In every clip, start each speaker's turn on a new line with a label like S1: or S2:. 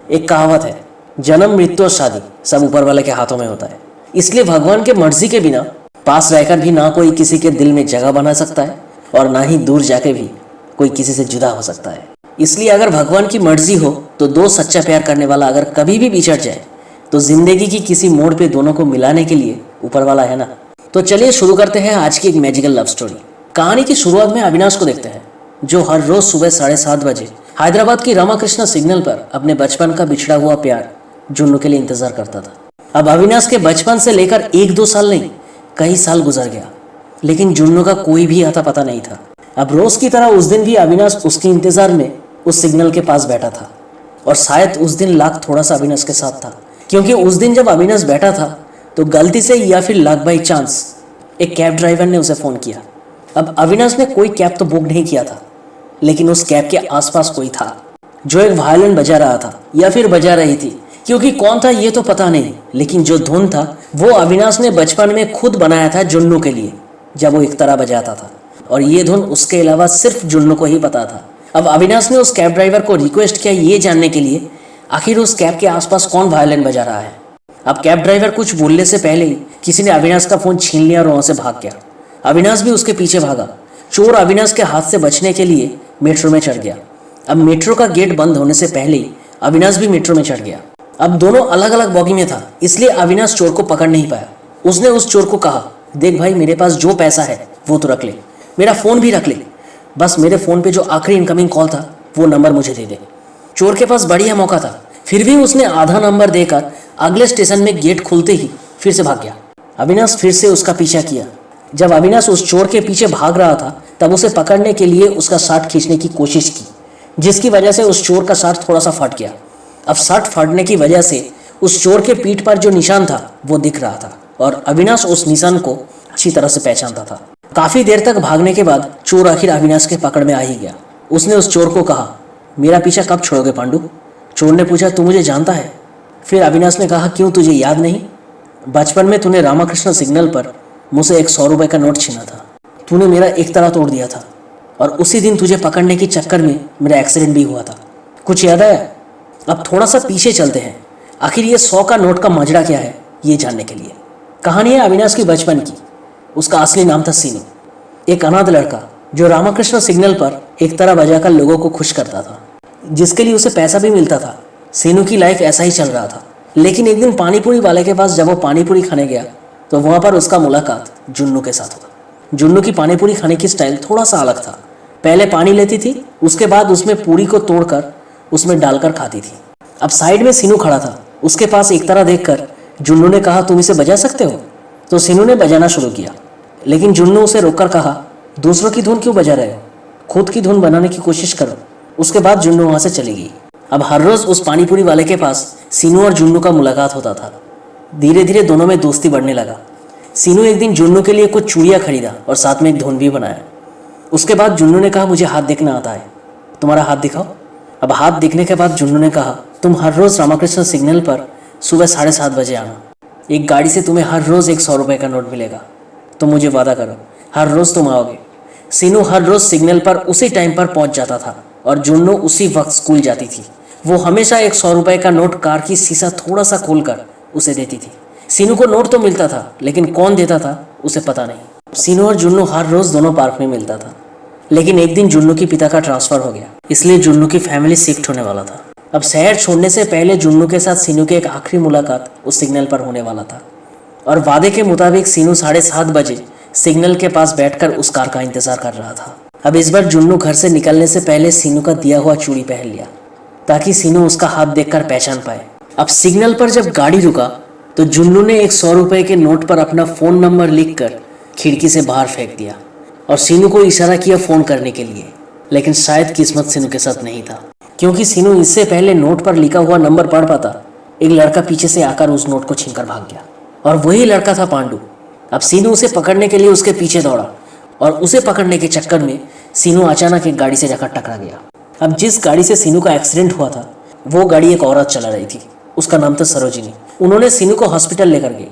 S1: एक कहावत है, जन्म मृत्यु और शादी सब ऊपर वाले के हाथों में होता है। इसलिए भगवान के मर्जी के बिना पास रहकर भी ना कोई किसी के दिल में जगह बना सकता है और ना ही दूर जाके भी कोई किसी से जुदा हो सकता है। इसलिए अगर भगवान की मर्जी हो तो दो सच्चा प्यार करने वाला अगर कभी भी बिछड़ जाए तो जिंदगी की किसी मोड़ पे दोनों को मिलाने के लिए ऊपर वाला है ना। तो चलिए शुरू करते हैं आज की एक मैजिकल लव स्टोरी। कहानी की शुरुआत में अविनाश को देखते हैं, जो हर रोज सुबह 7:30 बजे हैदराबाद की रामाकृष्ण सिग्नल पर अपने बचपन का बिछड़ा हुआ प्यार जुन्नू के लिए इंतजार करता था। अब अविनाश के बचपन से लेकर 1-2 साल नहीं, कई साल गुजर गया, लेकिन जुन्नू का कोई भी आता पता नहीं था। अब रोज की तरह उस दिन भी अविनाश उसके इंतजार में उस सिग्नल के पास बैठा था, और शायद उस दिन लाख थोड़ा सा अविनाश के साथ था, क्योंकि उस दिन जब अविनाश बैठा था तो गलती से या फिर लक बाई चांस एक कैब ड्राइवर ने उसे फोन किया। अब अविनाश ने कोई कैब तो बुक नहीं किया था, लेकिन उस कैब के आसपास कोई था जो एक वायलिन बजा रहा था या फिर बजा रही थी, क्योंकि कौन था ये तो पता नहीं, लेकिन जो धुन था वो अविनाश ने बचपन में खुद बनाया था जुन्नू के लिए जब वो एक तरह बजाता था, और ये धुन उसके अलावा सिर्फ जुन्नू को ही पता था। अब अविनाश ने उस कैब ड्राइवर को रिक्वेस्ट किया ये जानने के लिए आखिर उस कैब के आसपास कौन वायलिन बजा रहा है। अब कैब ड्राइवर कुछ बोलने से पहले ही किसी ने अविनाश का फोन छीन लिया और वहां से भाग गया। अविनाश भी उसके पीछे भागा। चोर अविनाश के हाथ से बचने के लिए मेट्रो में चढ़ गया। अब मेट्रो का गेट बंद होने से पहले ही अविनाश भी मेट्रो में चढ़ गया। अब दोनों अलग अलग बॉगी में था, इसलिए अविनाश चोर को पकड़ नहीं पाया। उसने उस चोर को कहा, देख भाई, मेरे पास जो पैसा है वो तो रख ले, मेरा फोन भी रख ले, बस मेरे फोन पे जो आखिरी इनकमिंग कॉल था वो नंबर मुझे दे दे। चोर के पास बढ़िया मौका था, फिर भी उसने आधा नंबर देकर अगले स्टेशन में गेट खुलते ही फिर से भाग गया। अविनाश फिर से उसका पीछा किया। जब अविनाश उस चोर के पीछे भाग रहा था तब उसे पकड़ने के लिए उसका शर्ट खींचने की कोशिश की, जिसकी वजह से उस चोर का शर्ट थोड़ा सा फट गया। अब शर्ट फटने की वजह से उस चोर के पीठ पर जो निशान था वो दिख रहा था, और अविनाश उस निशान को अच्छी तरह से पहचानता था। काफी देर तक भागने के बाद चोर आखिर अविनाश के पकड़ में आ ही गया। उसने उस चोर को कहा, मेरा पीछा कब छोड़ोगे पांडु? चोर ने पूछा, तू मुझे जानता है? फिर अविनाश ने कहा, क्यों, तुझे याद नहीं? बचपन में तूने रामाकृष्ण सिग्नल पर मुझसे एक 100 रुपए का नोट छीना था। तूने मेरा एक तरह तोड़ दिया था, और उसी दिन तुझे पकड़ने के चक्कर में मेरा एक्सीडेंट भी हुआ था। कुछ याद आया? अब थोड़ा सा पीछे चलते हैं, आखिर ये 100 का नोट का माजरा क्या है ये जानने के लिए। कहानी है अविनाश की बचपन की। उसका असली नाम था सीनू, एक अनाथ लड़का जो रामाकृष्ण सिग्नल पर एक तरह बजाकर लोगों को खुश करता था, जिसके लिए उसे पैसा भी मिलता था। सीनू की लाइफ ऐसा ही चल रहा था, लेकिन एक दिन पानीपुरी वाले के पास जब वो पानीपुरी खाने गया तो वहाँ पर उसका मुलाकात जुन्नू के साथ हुआ। जुन्नू की पानीपुरी खाने की स्टाइल थोड़ा सा अलग था। पहले पानी लेती थी, उसके बाद उसमें पूरी को तोड़कर उसमें डालकर खाती थी। अब साइड में सीनू खड़ा था। उसके पास एक तरह देखकर जुन्नू ने कहा, तुम इसे बजा सकते हो? तो सीनू ने बजाना शुरू किया, लेकिन जुन्नू उसे रोककर कहा, दूसरों की धुन क्यों बजा रहे हो, खुद की धुन बनाने की कोशिश करो। उसके बाद जुन्नू वहाँ से चली गई। अब हर रोज उस पानीपुरी वाले के पास सीनू और जुन्नू का मुलाकात होता था। धीरे धीरे दोनों में दोस्ती बढ़ने लगा। सीनू एक दिन जुन्नू के लिए कुछ चूड़ियाँ खरीदा और साथ में एक धुन भी बनाया। उसके बाद जुन्नू ने कहा, मुझे हाथ देखना आता है, तुम्हारा हाथ दिखाओ। अब हाथ दिखने के बाद जुन्नू ने कहा, तुम हर रोज रामाकृष्ण सिग्नल पर सुबह 7:30 बजे आना। एक गाड़ी से तुम्हें हर रोज एक 100 रुपए का नोट मिलेगा। तो मुझे वादा करो हर रोज तुम आओगे। सीनू हर रोज सिग्नल पर उसी टाइम पर पहुंच जाता था और जुन्नू उसी वक्त स्कूल जाती थी। वो हमेशा एक 100 रुपए का नोट कार की शीशा थोड़ा सा खोलकर उसे देती थी। सीनू को नोट तो मिलता था, लेकिन कौन देता था उसे पता नहीं। सीनू और जुन्नू हर रोज दोनों पार्क में मिलता था, लेकिन एक दिन जुन्नू की पिता का ट्रांसफर हो गया, इसलिए जुन्नू की फैमिली शिफ्ट होने वाला था। अब शहर छोड़ने से पहले जुन्नू के साथ सीनू की एक आखिरी मुलाकात उस सिग्नल पर होने वाला था, और वादे के मुताबिक सीनू 7:30 बजे सिग्नल के पास बैठकर उस कार का इंतजार कर रहा था। अब इस बार जुन्नू घर से निकलने से पहले सीनू का दिया हुआ चूड़ी पहन लिया, ताकि सीनू उसका हाथ देखकर पहचान पाए। अब सिग्नल पर जब गाड़ी रुका तो जुन्नू ने एक 100 रुपए के नोट पर अपना फोन नंबर लिखकर खिड़की से बाहर फेंक दिया और सीनू को इशारा किया फोन करने के लिए, लेकिन शायद किस्मत सीनू के साथ नहीं था, क्योंकि सीनू इससे पहले नोट पर लिखा हुआ नंबर पढ़ पाता, एक लड़का पीछे से आकर उस नोट को छीनकर भाग गया, और वही लड़का था पांडु। अब सीनू उसे पकड़ने के लिए उसके पीछे दौड़ा, और उसे पकड़ने के चक्कर में सीनू अचानक एक गाड़ी से जाकर टकरा गया। अब जिस गाड़ी से सीनू का एक्सीडेंट हुआ था वो गाड़ी एक औरत चला रही थी, उसका नाम था सरोजिनी। उन्होंने सीनू को हॉस्पिटल लेकर गई,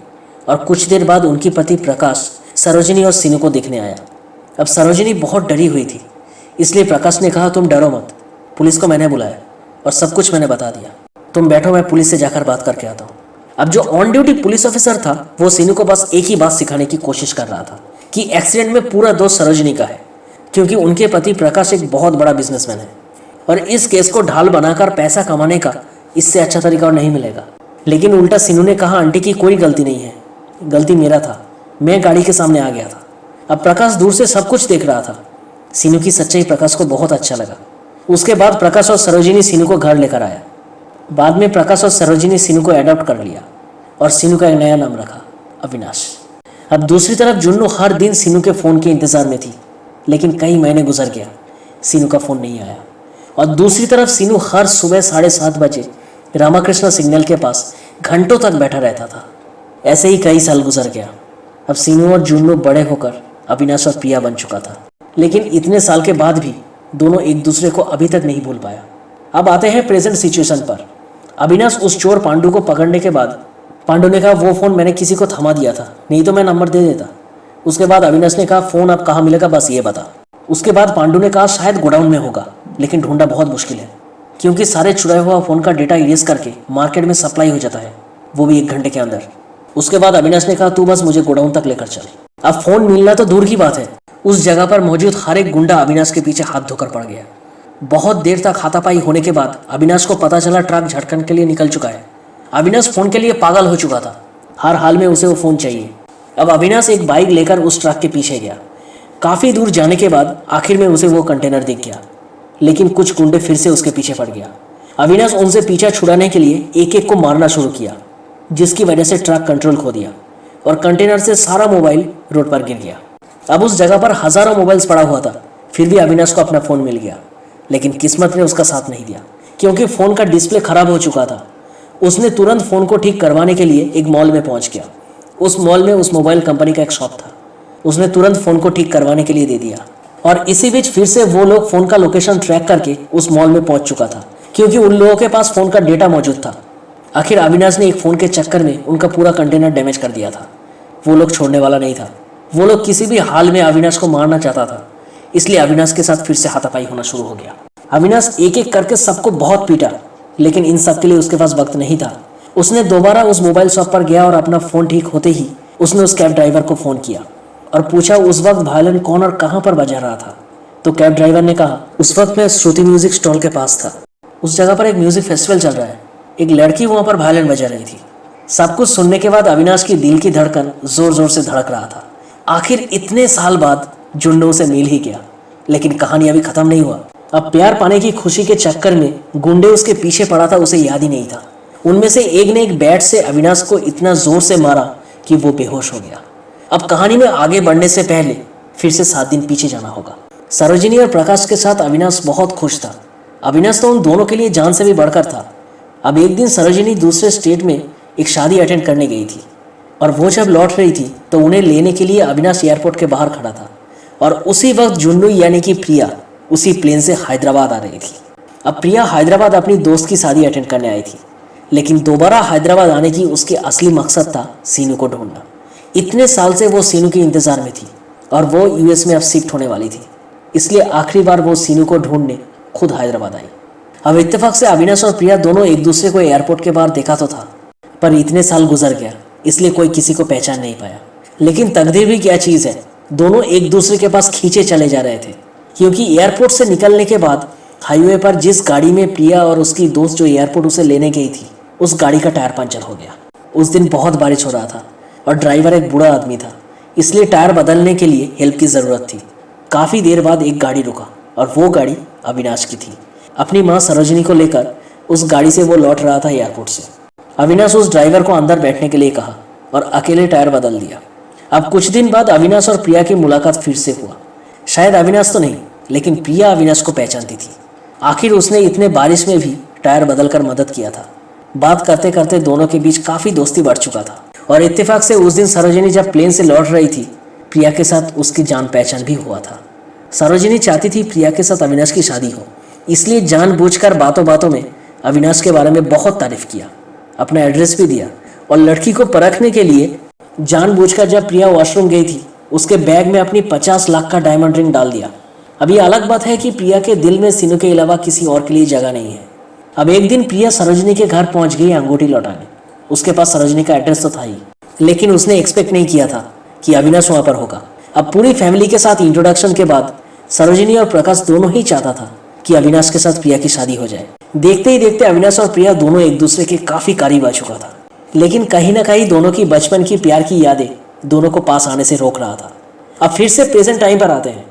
S1: और कुछ देर बाद उनकी पति प्रकाश सरोजिनी और सीनू को देखने आया। अब सरोजिनी बहुत डरी हुई थी, इसलिए प्रकाश ने कहा, तुम डरो मत, पुलिस को मैंने बुलाया और सब कुछ मैंने बता दिया। तुम बैठो, मैं पुलिस से जाकर बात करके आता हूँ। अब जो ऑन ड्यूटी पुलिस ऑफिसर था वो सीनू को बस एक ही बात सिखाने की कोशिश कर रहा था कि एक्सीडेंट में पूरा दोष सरोजिनी का है, क्योंकि उनके पति प्रकाश एक बहुत बड़ा बिजनेसमैन है और इस केस को ढाल बनाकर पैसा कमाने का इससे अच्छा तरीका और नहीं मिलेगा। लेकिन उल्टा सीनू ने कहा, आंटी की कोई गलती नहीं है, गलती मेरा था, मैं गाड़ी के सामने आ गया था। अब प्रकाश दूर से सब कुछ देख रहा था। सीनू की सच्चाई प्रकाश को बहुत अच्छा लगा। उसके बाद प्रकाश और सरोजिनी सीनू को घर लेकर आया। बाद में प्रकाश और सरोजिनी सीनू को अडॉप्ट कर लिया और सीनू का एक नया नाम रखा, अविनाश। अब दूसरी तरफ जुन्नू हर दिन सीनू के फ़ोन के इंतज़ार में थी, लेकिन कई महीने गुजर गया, सीनू का फ़ोन नहीं आया। और दूसरी तरफ सीनू हर सुबह 7:30 बजे रामाकृष्ण सिग्नल के पास घंटों तक बैठा रहता था। ऐसे ही कई साल गुजर गया। अब सीनू और जुन्नू बड़े होकर अविनाश और प्रिया बन चुका था, लेकिन इतने साल के बाद भी दोनों एक दूसरे को अभी तक नहीं भूल पाया। अब आते हैं प्रेजेंट सिचुएशन पर। अविनाश उस चोर पांडु को पकड़ने के बाद पांडु ने कहा, वो फ़ोन मैंने किसी को थमा दिया था, नहीं तो मैं नंबर दे देता। उसके बाद अविनाश ने कहा, फ़ोन अब कहाँ मिलेगा, बस ये बता। उसके बाद पांडु ने कहा, शायद गोडाउन में होगा, लेकिन ढूंढना बहुत मुश्किल है, क्योंकि सारे चुराया हुआ फ़ोन का डेटा इरेज करके मार्केट में सप्लाई हो जाता है, वो भी 1 घंटे के अंदर। उसके बाद अविनाश ने कहा, तू बस मुझे गोडाउन तक लेकर चल। अब फ़ोन मिलना तो दूर की बात है, उस जगह पर मौजूद हर एक गुंडा अविनाश के पीछे हाथ धोकर पड़ गया। बहुत देर तक हाथापाई होने के बाद अविनाश को पता चला ट्रक झटकन के लिए निकल चुका है। अविनाश फ़ोन के लिए पागल हो चुका था, हर हाल में उसे वो फ़ोन चाहिए। अब अविनाश एक बाइक लेकर उस ट्रक के पीछे गया। काफ़ी दूर जाने के बाद आखिर में उसे वो कंटेनर दिख गया, लेकिन कुछ गुंडे फिर से उसके पीछे पड़ गया। अविनाश उनसे पीछा छुड़ाने के लिए एक एक को मारना शुरू किया, जिसकी वजह से ट्रक कंट्रोल खो दिया और कंटेनर से सारा मोबाइल रोड पर गिर गया। अब उस जगह पर हज़ारों मोबाइल्स पड़ा हुआ था, फिर भी अविनाश को अपना फ़ोन मिल गया। लेकिन किस्मत ने उसका साथ नहीं दिया, क्योंकि फ़ोन का डिस्प्ले ख़राब हो चुका था। उसने तुरंत फ़ोन को ठीक करवाने के लिए एक मॉल में पहुंच गया। उस मॉल में उस मोबाइल कंपनी का एक शॉप था। उसने तुरंत फ़ोन को ठीक करवाने के लिए दे दिया और इसी बीच फिर से वो लोग फ़ोन का लोकेशन ट्रैक करके उस मॉल में पहुंच चुका था, क्योंकि उन लोगों के पास फ़ोन का डेटा मौजूद था। आखिर अविनाश ने एक फ़ोन के चक्कर में उनका पूरा कंटेनर डैमेज कर दिया था। वो लोग छोड़ने वाला नहीं था, वो लोग किसी भी हाल में अविनाश को मारना चाहता था, इसलिए अविनाश के साथ फिर से हाथापाई होना शुरू हो गया। अविनाश एक एक करके सबको बहुत पीटा, लेकिन इन सब के लिए उसके पास वक्त नहीं था। उसने दोबारा उस मोबाइल शॉप पर गया और अपना फ़ोन ठीक होते ही उसने उस कैब ड्राइवर को फ़ोन किया और पूछा उस वक्त वायलिन कौन और कहाँ पर बजा रहा था। तो कैब ड्राइवर ने कहा, उस वक्त मैं श्रुति म्यूजिक स्टॉल के पास था, उस जगह पर एक म्यूजिक फेस्टिवल चल रहा है, एक लड़की वहाँ पर वायलिन बजा रही थी। सब कुछ सुनने के बाद अविनाश की दिल की धड़कन जोर जोर से धड़क रहा था। आखिर इतने साल बाद जुन्नू से मिल ही गया, लेकिन कहानी अभी खत्म नहीं हुआ। अब प्यार पाने की खुशी के चक्कर में गुंडे उसके पीछे पड़ा था, उसे याद ही नहीं था। उनमें से एक ने एक बैट से अविनाश को इतना जोर से मारा कि वो बेहोश हो गया। अब कहानी में आगे बढ़ने से पहले फिर से 7 दिन पीछे जाना होगा। सरोजिनी और प्रकाश के साथ अविनाश बहुत खुश था। अविनाश तो उन दोनों के लिए जान से भी बढ़कर था। अब एक दिन सरोजिनी दूसरे स्टेट में एक शादी अटेंड करने गई थी और वो जब लौट रही थी तो उन्हें लेने के लिए अविनाश एयरपोर्ट के बाहर खड़ा था और उसी वक्त जुन्नू यानी कि प्रिया उसी प्लेन से हैदराबाद आ रही थी। अब प्रिया हैदराबाद अपनी दोस्त की शादी अटेंड करने आई थी, लेकिन दोबारा हैदराबाद आने की उसके असली मकसद था सीनू को ढूंढना। इतने साल से वो सीनू के इंतज़ार में थी और वो यूएस में अब शिफ्ट होने वाली थी, इसलिए आखिरी बार वो सीनू को ढूंढने खुद हैदराबाद आई। अब इत्तेफाक से अविनाश और प्रिया दोनों एक दूसरे को एयरपोर्ट के बाहर देखा तो था, पर इतने साल गुजर गया इसलिए कोई किसी को पहचान नहीं पाया। लेकिन तकदीर भी क्या चीज़ है, दोनों एक दूसरे के पास खींचे चले जा रहे थे, क्योंकि एयरपोर्ट से निकलने के बाद हाईवे पर जिस गाड़ी में प्रिया और उसकी दोस्त जो एयरपोर्ट उसे लेने गई थी, उस गाड़ी का टायर पंचर हो गया। उस दिन बहुत बारिश हो रहा था और ड्राइवर एक बूढ़ा आदमी था, इसलिए टायर बदलने के लिए हेल्प की ज़रूरत थी। काफ़ी देर बाद एक गाड़ी रुका और वो गाड़ी अविनाश की थी। अपनी माँ सरोजिनी को लेकर उस गाड़ी से वो लौट रहा था एयरपोर्ट से। अविनाश उस ड्राइवर को अंदर बैठने के लिए कहा और अकेले टायर बदल दिया। अब कुछ दिन बाद अविनाश और प्रिया की मुलाकात फिर से हुआ। शायद अविनाश तो नहीं, लेकिन प्रिया अविनाश को पहचानती थी। आखिर उसने इतने बारिश में भी टायर बदलकर मदद किया था। बात करते करते दोनों के बीच काफ़ी दोस्ती बढ़ चुका था और इत्तेफाक से उस दिन सरोजिनी जब प्लेन से लौट रही थी, प्रिया के साथ उसकी जान पहचान भी हुआ था। सरोजिनी चाहती थी प्रिया के साथ अविनाश की शादी हो, इसलिए जानबूझकर बातों बातों में अविनाश के बारे में बहुत तारीफ किया, अपना एड्रेस भी दिया और लड़की को परखने के लिए जानबूझकर जब प्रिया वॉशरूम गई थी उसके बैग में अपनी 50 लाख का डायमंड रिंग डाल दिया। अब ये अलग बात है कि प्रिया के दिल में सीनू के अलावा किसी और के लिए जगह नहीं है, अब एक दिन प्रिया सरोजिनी के घर पहुंच गई अंगूठी लौटाने। उसके पास सरोजिनी का एड्रेस तो था ही, लेकिन उसने एक्सपेक्ट नहीं किया था कि अविनाश वहां पर होगा। अब पूरी फैमिली के साथ इंट्रोडक्शन के बाद सरोजिनी और प्रकाश दोनों ही चाहता था कि अविनाश के साथ प्रिया की शादी हो जाए। देखते ही देखते अविनाश और प्रिया दोनों एक दूसरे के काफी करीब आ चुका था, लेकिन कहीं ना कहीं दोनों की बचपन की प्यार की यादें दोनों को पास आने से रोक रहा था। अब फिर से प्रेजेंट टाइम पर आते हैं।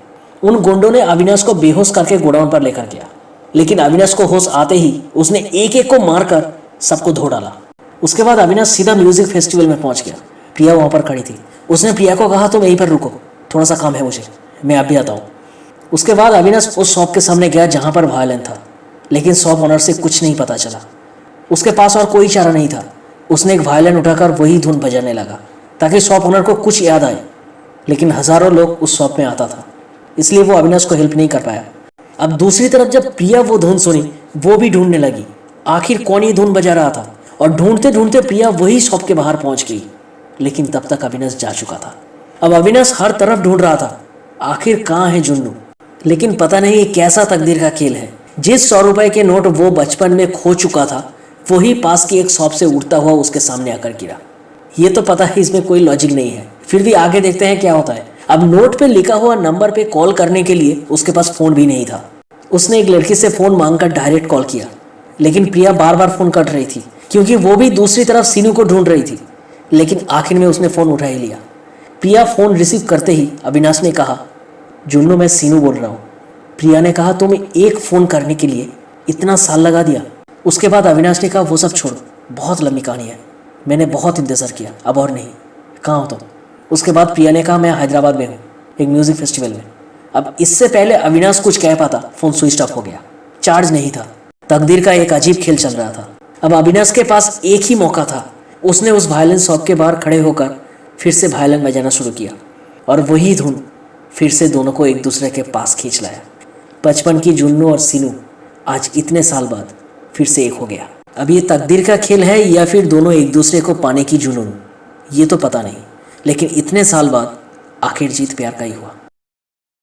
S1: उन गुंडों ने अविनाश को बेहोश करके गोडाउन पर लेकर गया, लेकिन अविनाश को होश आते ही उसने एक एक को मारकर सबको धो डाला। उसके बाद अविनाश सीधा म्यूजिक फेस्टिवल में पहुंच गया। प्रिया वहां पर खड़ी थी। उसने प्रिया को कहा, तुम यहीं पर रुको, थोड़ा सा काम है मुझे, मैं अभी आता हूँ। उसके बाद अविनाश उस शॉप के सामने गया जहां पर वायलिन था, लेकिन शॉप ओनर से कुछ नहीं पता चला। उसके पास और कोई चारा नहीं था। उसने एक वायलिन उठाकर वही धुन बजाने लगा ताकि शॉप ओनर को कुछ याद आए, लेकिन हजारों लोग उस शॉप में आता था, इसलिए वो अविनाश को हेल्प नहीं कर पाया। अब दूसरी तरफ जब प्रिया वो धुन सुनी, वो भी ढूंढने लगी आखिर कौन ये धुन बजा रहा था, और ढूंढते ढूंढते प्रिया वही शॉप के बाहर पहुंच गई, लेकिन तब तक अविनाश जा चुका था। अब अविनाश हर तरफ ढूंढ रहा था आखिर कहाँ है जुन्नू, लेकिन पता नहीं कैसा तकदीर का खेल है। जिस 100 रुपए के नोट वो बचपन में खो चुका था, वही पास की एक शॉप से उड़ता हुआ उसके सामने आकर गिरा। ये तो पता है इसमें कोई लॉजिक नहीं है, फिर भी आगे देखते हैं क्या होता है। अब नोट पे लिखा हुआ नंबर पे कॉल करने के लिए उसके पास फोन भी नहीं था। उसने एक लड़की से फोन मांगकर डायरेक्ट कॉल किया, लेकिन प्रिया बार बार फोन कट रही थी क्योंकि वो भी दूसरी तरफ सीनू को ढूंढ रही थी। लेकिन आखिर में उसने फोन उठा ही लिया। प्रिया फोन रिसीव करते ही अविनाश ने कहा, जुन्नू मैं सीनू बोल रहा हूँ। प्रिया ने कहा, तुम्हें एक फ़ोन करने के लिए इतना साल लगा दिया। उसके बाद अविनाश ने कहा, वो सब छोड़ो, बहुत लंबी कहानी है, मैंने बहुत इंतज़ार किया, अब और नहीं, कहाँ हो तुम? उसके बाद प्रिया ने कहा, मैं हैदराबाद में हूँ, एक म्यूज़िक फेस्टिवल में। अब इससे पहले अविनाश कुछ कह पाता, फ़ोन स्विच ऑफ हो गया, चार्ज नहीं था। तकदीर का एक अजीब खेल चल रहा था। अब अविनाश के पास एक ही मौका था। उसने उस वायलिन शॉप के बाहर खड़े होकर फिर से वायलिन बजाना शुरू किया, और वही धुन फिर से दोनों को एक दूसरे के पास खींच लाया। बचपन की जुन्नू और सीनू आज इतने साल बाद फिर से एक हो गया। अब ये तकदीर का खेल है या फिर दोनों एक दूसरे को पाने की जुनून, ये तो पता नहीं, लेकिन इतने साल बाद आखिर जीत प्यार का ही हुआ।